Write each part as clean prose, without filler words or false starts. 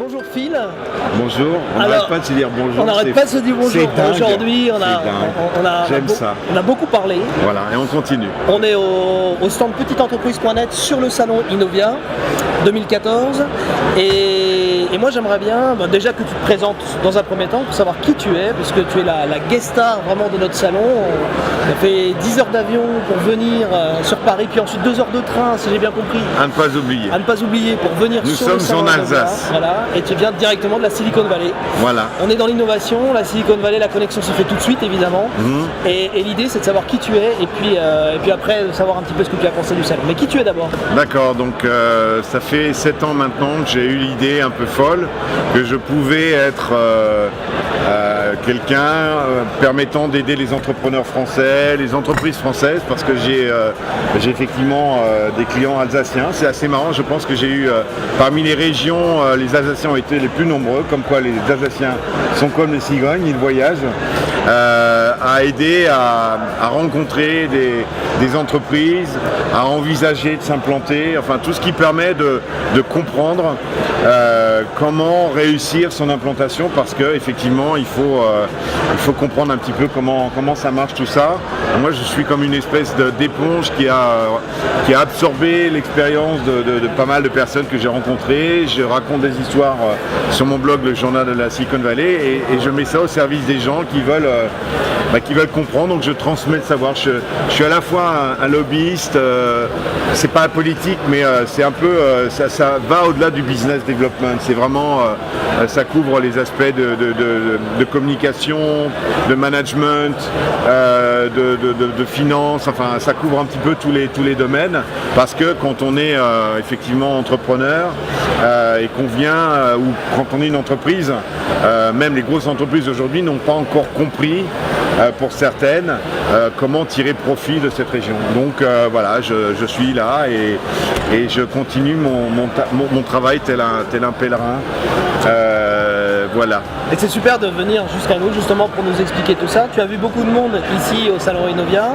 Bonjour Phil. Bonjour, on n'arrête pas de se dire bonjour. On n'arrête pas de se dire bonjour. Aujourd'hui, J'aime ça. On a beaucoup parlé. Voilà, et on continue. On est au stand petiteentreprise.net sur le salon Innovia 2014. Et moi j'aimerais bien déjà que tu te présentes dans un premier temps pour savoir qui tu es, parce que tu es la guest star vraiment de notre salon. On a fait 10 heures d'avion pour venir sur Paris, puis ensuite 2 heures de train, si j'ai bien compris. À ne pas oublier. À ne pas oublier pour venir sur le salon. Nous sommes en Alsace. Voilà, et tu viens directement de la Silicon Valley. Voilà. On est dans l'innovation, la Silicon Valley, la connexion se fait tout de suite évidemment. Et l'idée c'est de savoir qui tu es et puis après de savoir un petit peu ce que tu as pensé du salon. Mais qui tu es d'abord? D'accord, donc ça fait 7 ans maintenant que j'ai eu l'idée un peu folle que je pouvais être quelqu'un permettant d'aider les entrepreneurs français, les entreprises françaises, parce que j'ai effectivement des clients alsaciens. C'est assez marrant, je pense que j'ai eu parmi les régions, les Alsaciens ont été les plus nombreux, comme quoi les Alsaciens sont comme les cigognes, ils voyagent, à aider à rencontrer des entreprises, à envisager de s'implanter, enfin tout ce qui permet de comprendre comment réussir son implantation, parce qu'effectivement il faut comprendre un petit peu comment ça marche tout ça. Moi je suis comme une espèce d'éponge qui a absorbé l'expérience de pas mal de personnes que j'ai rencontrées. Je raconte des histoires sur mon blog, le journal de la Silicon Valley, et je mets ça au service des gens qui veulent comprendre, donc je transmets le savoir. Je suis à la fois un lobbyiste, c'est pas politique, mais c'est un peu, ça va au-delà du business development. C'est vraiment, ça couvre les aspects de communication, de management, de finance, enfin ça couvre un petit peu tous les domaines, parce que quand on est effectivement entrepreneur et qu'on vient, ou quand on est une entreprise, même les grosses entreprises aujourd'hui n'ont pas encore compris, pour certaines, comment tirer profit de cette région. Donc voilà, je suis là et je continue mon travail tel un pèlerin. Voilà. Et c'est super de venir jusqu'à nous justement pour nous expliquer tout ça. Tu as vu beaucoup de monde ici au salon Innovia.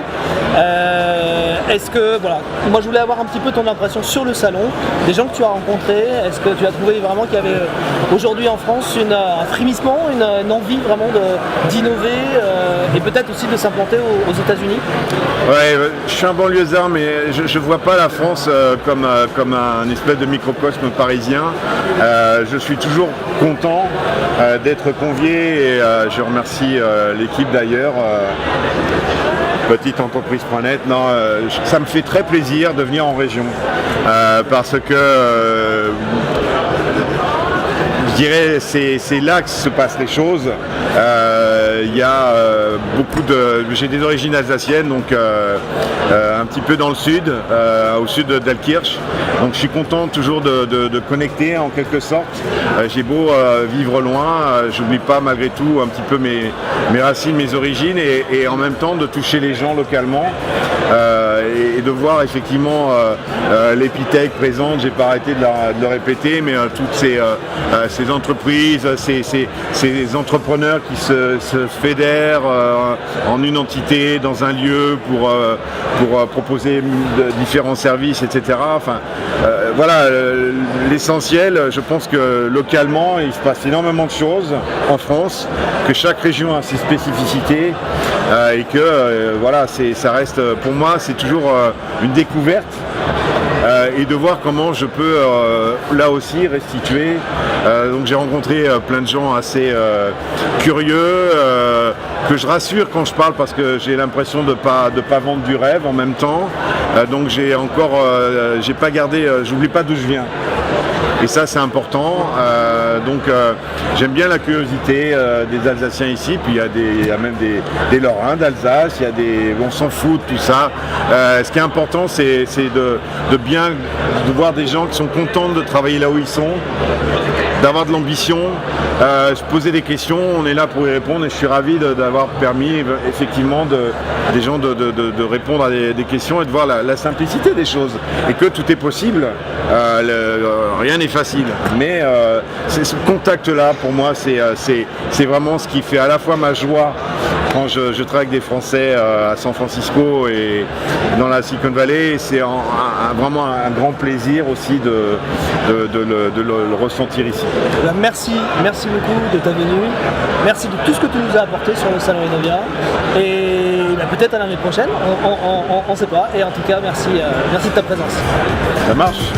Est-ce que, voilà, moi je voulais avoir un petit peu ton impression sur le salon, des gens que tu as rencontrés. Est-ce que tu as trouvé vraiment qu'il y avait aujourd'hui en France un frémissement, une envie vraiment d'innover et peut-être aussi de s'implanter aux États-Unis? Ouais, je suis un banlieusard, mais je ne vois pas la France comme un espèce de microcosme parisien. Je suis toujours content d'être convié, et je remercie l'équipe d'ailleurs. Petiteentreprise.net, non, ça me fait très plaisir de venir en région, parce que je dirais c'est là que se passent les choses. Il y a j'ai des origines alsaciennes, donc un petit peu dans le sud, au sud d'Alkirch. Donc je suis content toujours de connecter en quelque sorte. J'ai beau vivre loin, j'oublie pas malgré tout un petit peu mes racines, mes origines, et en même temps de toucher les gens localement. Et de voir effectivement l'Epitech présente, j'ai pas arrêté de le répéter, mais toutes ces entreprises, ces entrepreneurs qui se fédèrent en une entité, dans un lieu pour proposer différents services, etc. Enfin, voilà, l'essentiel, je pense que localement, il se passe énormément de choses en France, que chaque région a ses spécificités, et que voilà, ça reste, pour moi, c'est toujours une découverte. Et de voir comment je peux là aussi restituer. Donc j'ai rencontré plein de gens assez curieux, que je rassure quand je parle, parce que j'ai l'impression de pas vendre du rêve en même temps. Donc j'ai pas gardé, j'oublie pas d'où je viens. Et ça c'est important, donc j'aime bien la curiosité des Alsaciens ici, puis il y a même des Lorrains d'Alsace, on s'en fout de tout ça. Ce qui est important, c'est de voir des gens qui sont contents de travailler là où ils sont, d'avoir de l'ambition, se poser des questions, on est là pour y répondre, et je suis ravi d'avoir permis effectivement des gens de répondre à des questions et de voir la simplicité des choses, et que tout est possible, rien n'est facile, mais ce contact là pour moi c'est vraiment ce qui fait à la fois ma joie quand je travaille avec des Français à San Francisco et dans la Silicon Valley, c'est vraiment un grand plaisir aussi de le ressentir ici. Merci beaucoup de ta venue, merci de tout ce que tu nous as apporté sur le salon Innovia et peut-être à l'année prochaine, on ne sait pas, et en tout cas merci de ta présence. Ça marche.